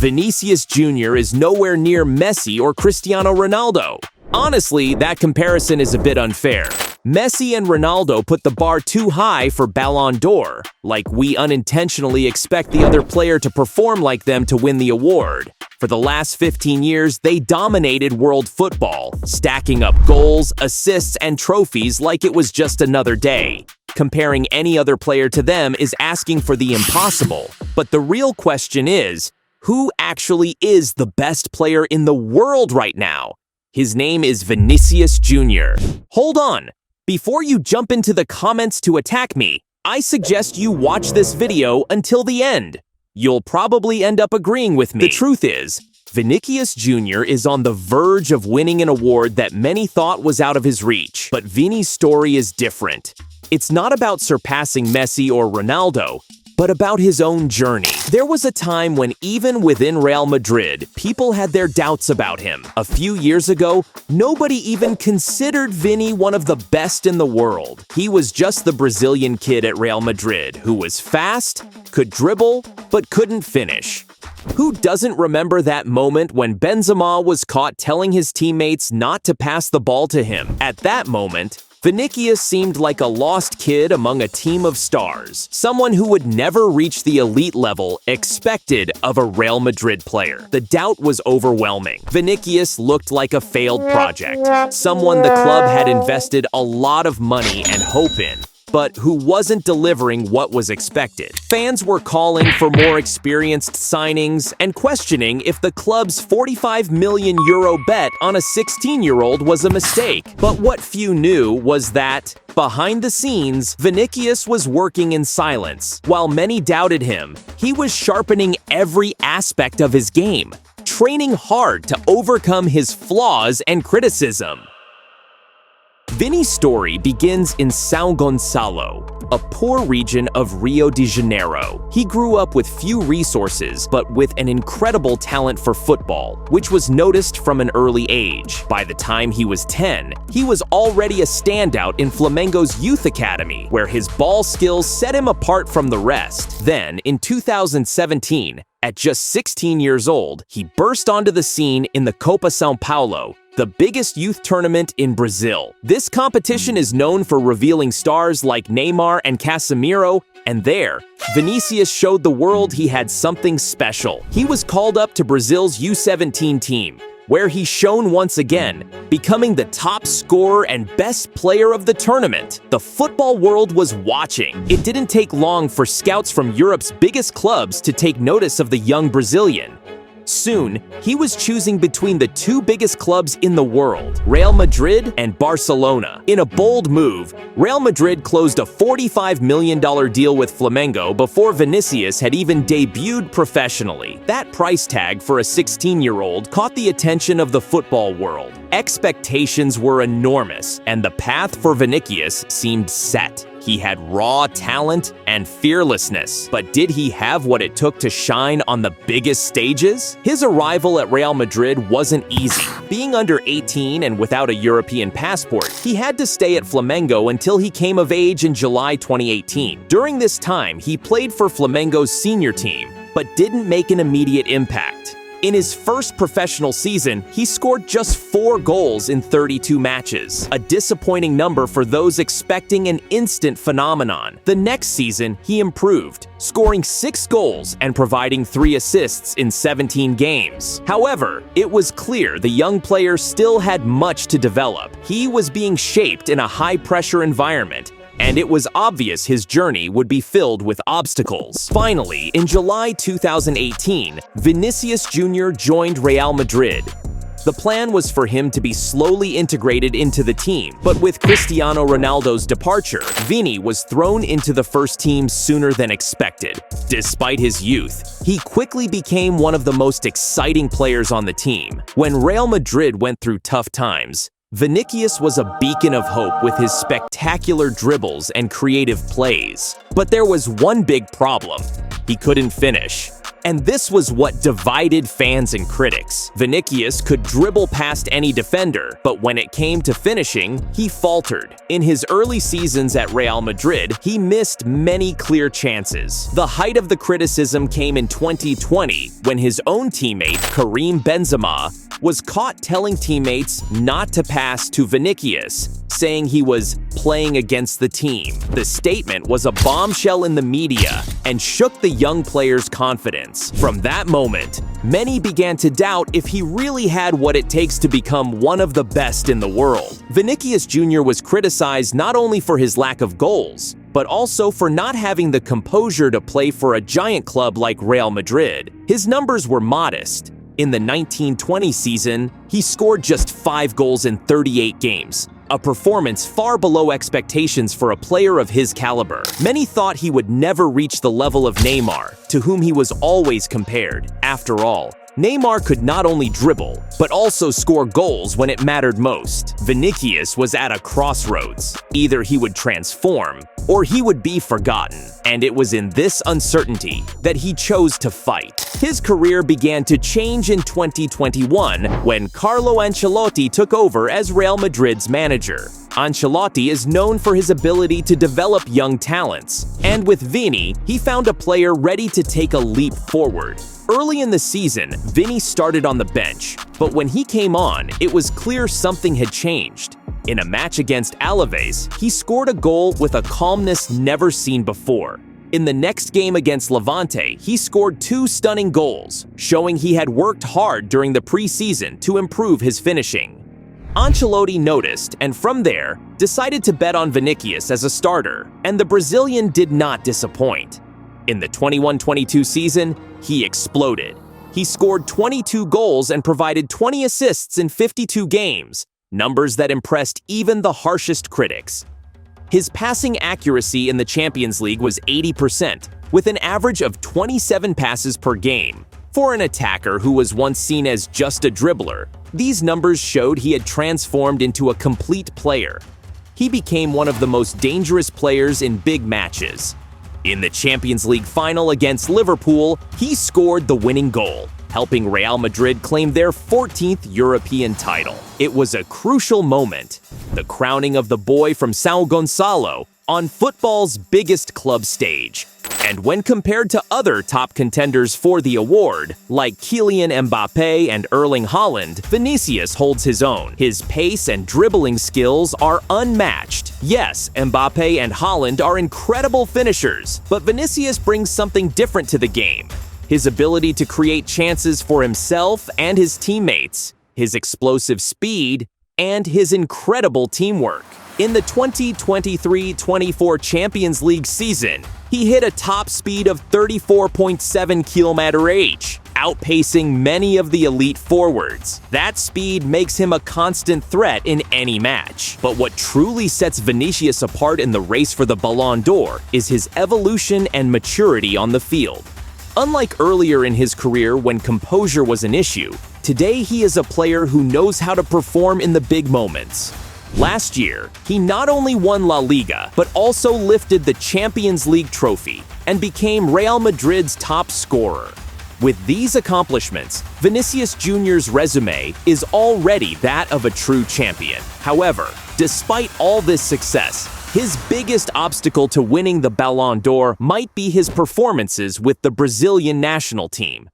Vinicius Jr. is nowhere near Messi or Cristiano Ronaldo. Honestly, that comparison is a bit unfair. Messi and Ronaldo put the bar too high for Ballon d'Or, like we unintentionally expect the other player to perform like them to win the award. For the last 15 years, they dominated world football, stacking up goals, assists, and trophies like it was just another day. Comparing any other player to them is asking for the impossible. But the real question is, who actually is the best player in the world right now? His name is Vinicius Jr. Hold on! Before you jump into the comments to attack me, I suggest you watch this video until the end. You'll probably end up agreeing with me. The truth is, Vinicius Jr. is on the verge of winning an award that many thought was out of his reach. But Vini's story is different. It's not about surpassing Messi or Ronaldo, but about his own journey. There was a time when even within Real Madrid, people had their doubts about him. A few years ago, nobody even considered Vini one of the best in the world. He was just the Brazilian kid at Real Madrid who was fast, could dribble, but couldn't finish. Who doesn't remember that moment when Benzema was caught telling his teammates not to pass the ball to him? At that moment, Vinicius seemed like a lost kid among a team of stars, someone who would never reach the elite level expected of a Real Madrid player. The doubt was overwhelming. Vinicius looked like a failed project, someone the club had invested a lot of money and hope in, but who wasn't delivering what was expected. Fans were calling for more experienced signings and questioning if the club's €45 million bet on a 16-year-old was a mistake. But what few knew was that, behind the scenes, Vinicius was working in silence. While many doubted him, he was sharpening every aspect of his game, training hard to overcome his flaws and criticism. Vini's story begins in São Gonçalo, a poor region of Rio de Janeiro. He grew up with few resources, but with an incredible talent for football, which was noticed from an early age. By the time he was 10, he was already a standout in Flamengo's youth academy, where his ball skills set him apart from the rest. Then, in 2017, at just 16 years old, he burst onto the scene in the Copa São Paulo, the biggest youth tournament in Brazil. This competition is known for revealing stars like Neymar and Casemiro, and there, Vinicius showed the world he had something special. He was called up to Brazil's U17 team, where he shone once again, becoming the top scorer and best player of the tournament. The football world was watching. It didn't take long for scouts from Europe's biggest clubs to take notice of the young Brazilian. Soon, he was choosing between the two biggest clubs in the world, Real Madrid and Barcelona. In a bold move, Real Madrid closed a $45 million deal with Flamengo before Vinicius had even debuted professionally. That price tag for a 16-year-old caught the attention of the football world. Expectations were enormous, and the path for Vinicius seemed set. He had raw talent and fearlessness, but did he have what it took to shine on the biggest stages? His arrival at Real Madrid wasn't easy. Being under 18 and without a European passport, he had to stay at Flamengo until he came of age in July 2018. During this time, he played for Flamengo's senior team, but didn't make an immediate impact. In his first professional season, he scored just 4 goals in 32 matches, a disappointing number for those expecting an instant phenomenon. The next season, he improved, scoring 6 goals and providing 3 assists in 17 games. However, it was clear the young player still had much to develop. He was being shaped in a high-pressure environment, and it was obvious his journey would be filled with obstacles. Finally, in July 2018, Vinicius Jr. joined Real Madrid. The plan was for him to be slowly integrated into the team, but with Cristiano Ronaldo's departure, Vini was thrown into the first team sooner than expected. Despite his youth, he quickly became one of the most exciting players on the team. When Real Madrid went through tough times, Vinicius was a beacon of hope with his spectacular dribbles and creative plays. But there was one big problem: he couldn't finish. And this was what divided fans and critics. Vinicius could dribble past any defender, but when it came to finishing, he faltered. In his early seasons at Real Madrid, he missed many clear chances. The height of the criticism came in 2020, when his own teammate, Karim Benzema, was caught telling teammates not to pass to Vinicius, saying he was playing against the team. The statement was a bombshell in the media and shook the young player's confidence. From that moment, many began to doubt if he really had what it takes to become one of the best in the world. Vinicius Jr. was criticized not only for his lack of goals, but also for not having the composure to play for a giant club like Real Madrid. His numbers were modest. In the 1920 season, he scored just 5 goals in 38 games, a performance far below expectations for a player of his caliber. Many thought he would never reach the level of Neymar, to whom he was always compared. After all, Neymar could not only dribble, but also score goals when it mattered most. Vinicius was at a crossroads. Either he would transform, or he would be forgotten. And it was in this uncertainty that he chose to fight. His career began to change in 2021 when Carlo Ancelotti took over as Real Madrid's manager. Ancelotti is known for his ability to develop young talents, and with Vini, he found a player ready to take a leap forward. Early in the season, Vini started on the bench, but when he came on, it was clear something had changed. In a match against Alaves, he scored a goal with a calmness never seen before. In the next game against Levante, he scored 2 stunning goals, showing he had worked hard during the preseason to improve his finishing. Ancelotti noticed, and from there, decided to bet on Vinicius as a starter, and the Brazilian did not disappoint. In the 21-22 season, he exploded. He scored 22 goals and provided 20 assists in 52 games, numbers that impressed even the harshest critics. His passing accuracy in the Champions League was 80%, with an average of 27 passes per game. For an attacker who was once seen as just a dribbler, these numbers showed he had transformed into a complete player. He became one of the most dangerous players in big matches. In the Champions League final against Liverpool, he scored the winning goal, helping Real Madrid claim their 14th European title. It was a crucial moment, the crowning of the boy from São Gonçalo on football's biggest club stage. And when compared to other top contenders for the award, like Kylian Mbappé and Erling Haaland, Vinicius holds his own. His pace and dribbling skills are unmatched. Yes, Mbappé and Haaland are incredible finishers, but Vinicius brings something different to the game: his ability to create chances for himself and his teammates, his explosive speed, and his incredible teamwork. In the 2023-24 Champions League season, he hit a top speed of 34.7 km/h, outpacing many of the elite forwards. That speed makes him a constant threat in any match. But what truly sets Vinicius apart in the race for the Ballon d'Or is his evolution and maturity on the field. Unlike earlier in his career when composure was an issue, today he is a player who knows how to perform in the big moments. Last year, he not only won La Liga, but also lifted the Champions League trophy and became Real Madrid's top scorer. With these accomplishments, Vinicius Jr.'s resume is already that of a true champion. However, despite all this success, his biggest obstacle to winning the Ballon d'Or might be his performances with the Brazilian national team.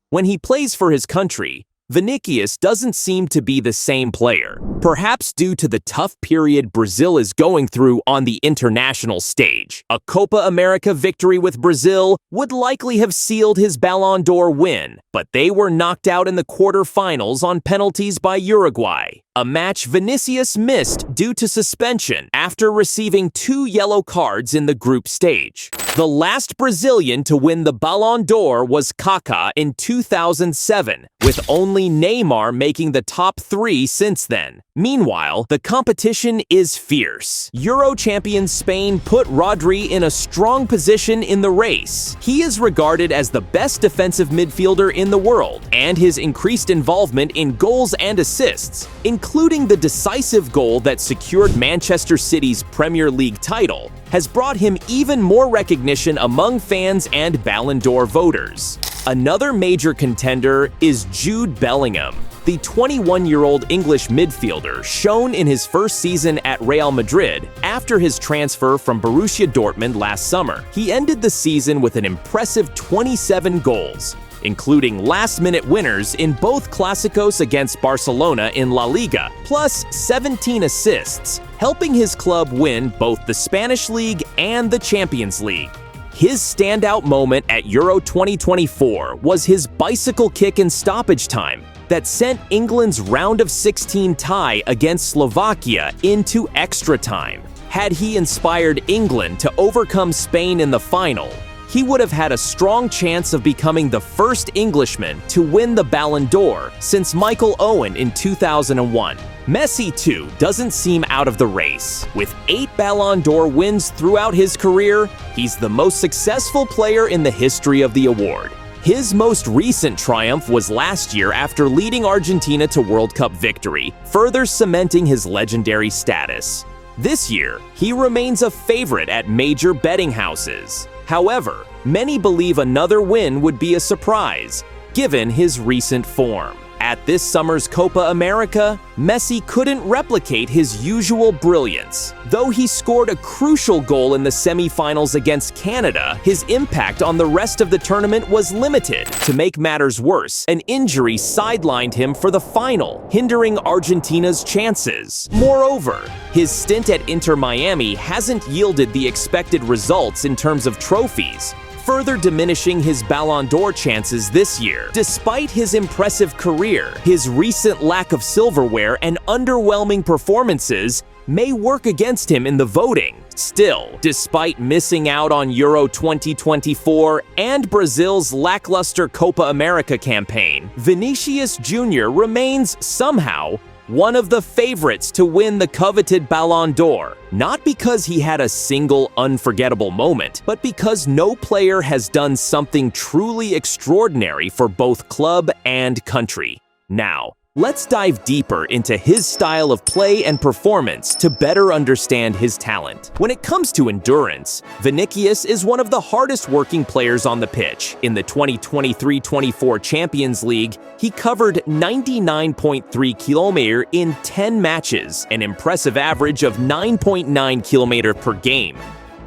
When he plays for his country, Vinicius doesn't seem to be the same player, perhaps due to the tough period Brazil is going through on the international stage. A Copa America victory with Brazil would likely have sealed his Ballon d'Or win, but they were knocked out in the quarterfinals on penalties by Uruguay, a match Vinicius missed due to suspension after receiving 2 yellow cards in the group stage. The last Brazilian to win the Ballon d'Or was Kaká in 2007, with only Neymar making the top 3 since then. Meanwhile, the competition is fierce. Euro champions Spain put Rodri in a strong position in the race. He is regarded as the best defensive midfielder in the world, and his increased involvement in goals and assists, including the decisive goal that secured Manchester City's Premier League title, has brought him even more recognition among fans and Ballon d'Or voters. Another major contender is Jude Bellingham, the 21-year-old English midfielder shown in his first season at Real Madrid after his transfer from Borussia Dortmund last summer. He ended the season with an impressive 27 goals, including last-minute winners in both Clásicos against Barcelona in La Liga, plus 17 assists, helping his club win both the Spanish League and the Champions League. His standout moment at Euro 2024 was his bicycle kick in stoppage time that sent England's round of 16 tie against Slovakia into extra time. Had he inspired England to overcome Spain in the final, he would have had a strong chance of becoming the first Englishman to win the Ballon d'Or since Michael Owen in 2001. Messi, too, doesn't seem out of the race. With 8 Ballon d'Or wins throughout his career, he's the most successful player in the history of the award. His most recent triumph was last year after leading Argentina to World Cup victory, further cementing his legendary status. This year, he remains a favorite at major betting houses. However, many believe another win would be a surprise, given his recent form. At this summer's Copa America, Messi couldn't replicate his usual brilliance. Though he scored a crucial goal in the semi-finals against Canada, his impact on the rest of the tournament was limited. To make matters worse, an injury sidelined him for the final, hindering Argentina's chances. Moreover, his stint at Inter Miami hasn't yielded the expected results in terms of trophies, further diminishing his Ballon d'Or chances this year. Despite his impressive career, his recent lack of silverware and underwhelming performances may work against him in the voting. Still, despite missing out on Euro 2024 and Brazil's lackluster Copa America campaign, Vinicius Jr. remains somehow one of the favorites to win the coveted Ballon d'Or, not because he had a single unforgettable moment, but because no player has done something truly extraordinary for both club and country. Now, let's dive deeper into his style of play and performance to better understand his talent. When it comes to endurance, Vinicius is one of the hardest working players on the pitch. In the 2023-24 Champions League, he covered 99.3 kilometers in 10 matches, an impressive average of 9.9 kilometers per game.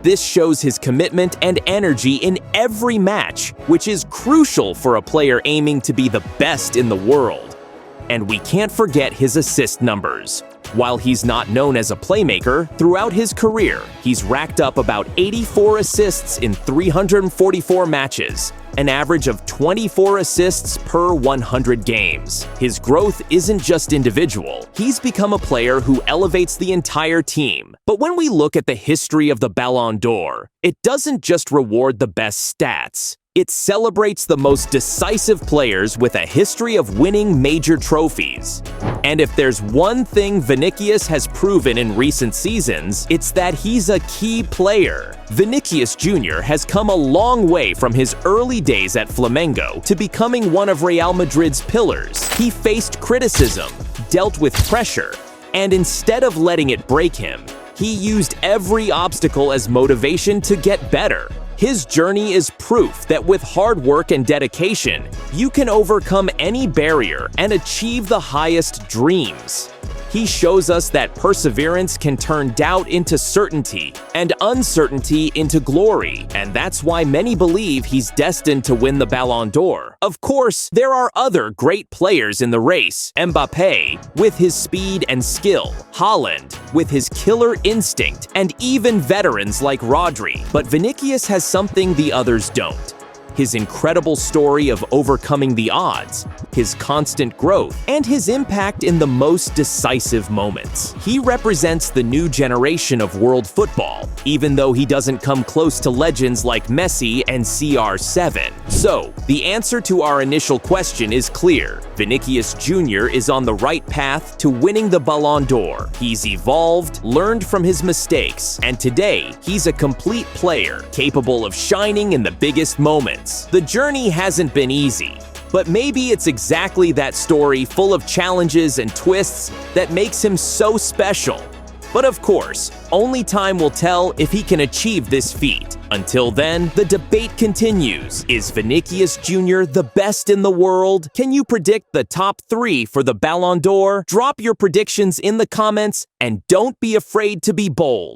This shows his commitment and energy in every match, which is crucial for a player aiming to be the best in the world. And we can't forget his assist numbers. While he's not known as a playmaker, throughout his career, he's racked up about 84 assists in 344 matches, an average of 24 assists per 100 games. His growth isn't just individual. He's become a player who elevates the entire team. But when we look at the history of the Ballon d'Or, it doesn't just reward the best stats. It celebrates the most decisive players with a history of winning major trophies. And if there's one thing Vinicius has proven in recent seasons, it's that he's a key player. Vinicius Jr. has come a long way from his early days at Flamengo to becoming one of Real Madrid's pillars. He faced criticism, dealt with pressure, and instead of letting it break him, he used every obstacle as motivation to get better. His journey is proof that with hard work and dedication, you can overcome any barrier and achieve the highest dreams. He shows us that perseverance can turn doubt into certainty and uncertainty into glory, and that's why many believe he's destined to win the Ballon d'Or. Of course, there are other great players in the race. Mbappé, with his speed and skill, Haaland, with his killer instinct, and even veterans like Rodri. But Vinicius has something the others don't: his incredible story of overcoming the odds, his constant growth, and his impact in the most decisive moments. He represents the new generation of world football, even though he doesn't come close to legends like Messi and CR7. So, the answer to our initial question is clear. Vinicius Jr. is on the right path to winning the Ballon d'Or. He's evolved, learned from his mistakes, and today, he's a complete player, capable of shining in the biggest moments. The journey hasn't been easy, but maybe it's exactly that story full of challenges and twists that makes him so special. But of course, only time will tell if he can achieve this feat. Until then, the debate continues. Is Vinicius Jr. the best in the world? Can you predict the top 3 for the Ballon d'Or? Drop your predictions in the comments and don't be afraid to be bold.